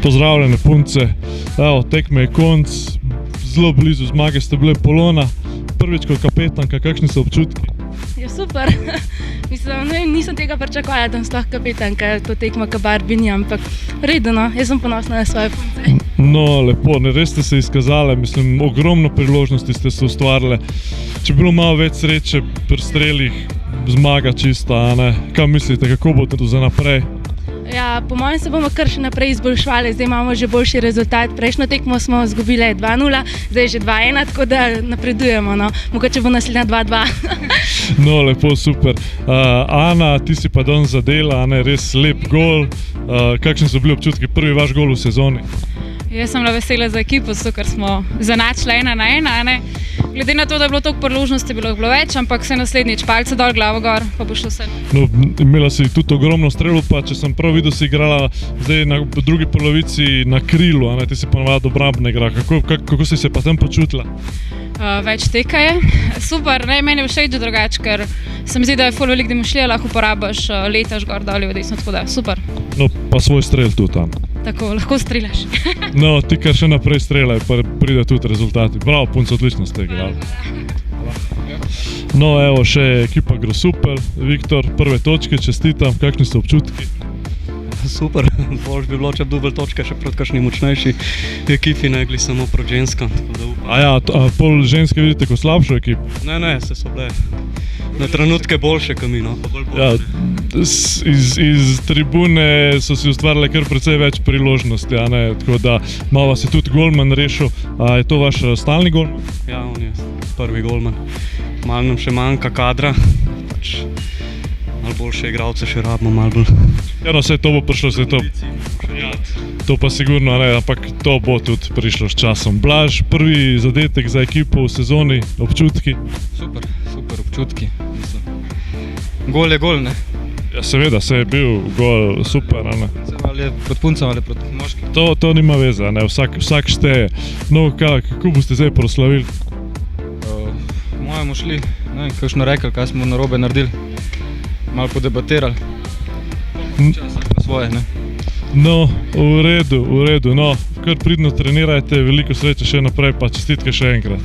Pozdravljene punce, evo, tekme je konc, zelo blizu zmage ste bile Polona, prvič kot kapetanka, kakšni so občutki? Je super, mislim, nisem tega pričakovala, da sem sploh kapetanka, to tekmo Kabarbini, ampak redu, no, jaz sem ponosna na svoje punce. No, lepo, res ste se izkazali, mislim, ogromno priložnosti ste se ustvarile, če bi bilo malo več sreče pri strelih, zmaga čista, a ne, kaj mislite, kako bo to za naprej? Ja, po mojem se bomo kar še naprej izboljšvali, zdaj imamo že boljši rezultat. Prejšnjo tekmo smo izgubile 2-0, zdaj je že 2-1, tako da napredujemo, no. Mogoče bo naslednja 2-2. No, lepo, super. Ana, ti si pa danes zadela, res lep gol. Kakšni so bili občutki, prvi vaš gol v sezoni? Jaz sem bila vesela za ekipo, zato ker smo zanačile 1-1, Glede na to, da je bilo toliko priložnosti, bilo več, ampak vse naslednjič, palce dol, glavo gor, pa bo šlo vse. No, imela si tudi ogromno strelov, pa če sem prav videl, si igrala zdaj na drugi polovici na krilu, ti si ponovadi obrambna igra. Kako si se pa tam počutila? Več teka je. Super, meni je všeč drugače, ker se mi zdi, da je ful veliko domišljije, lahko uporabiš, letaš gor, dol, v desno, tako da super. No, pa svoj strel tudi tam. Tako, lahko streljaš. No, ti kar še naprej streljaj, pa pride tudi rezultati. Bravo, punce, odlično ste igrali. No, evo, še ekipa Grosuppel, Viktor, prve točke, čestitam, kakšni so občutki? Super, boljš bi bilo, če bi dobil točke še proti kakšni močnejši ekipi, ne gli samo proti ženskom. A pol ženske vidite kot slabšo ekipo? Ne, se so bile na trenutke boljše kot mi, no. Ja, iz tribune so si ustvarile kar precej več priložnosti, tako da malo vas je tudi golman rešil. Je to vaš stalni golman? Ja, on je prvi golman. Malo nam še manjka kadra, malo boljše igralce še rabimo, malo bolj. Ja, no, to bo prišlo, to pa sigurno, ampak to bo tudi prišlo s časom. Blaž, prvi zadetek za ekipo v sezoni, občutki? Super občutki. Gol je gol, ne? Ja, seveda, se je bil gol super, Ali je proti puncem ali proti moškim? To nima veze, vsak šteje. No, kako boste zdaj proslavili? Moje bomo šli, ne vem, kakšno rekli, kaj smo narobe naredili. Malo podebatirali. Časa pa svoje, ne? No, v redu, no, kar pridno trenirajte, veliko sreče še naprej, pa čestitke še enkrat.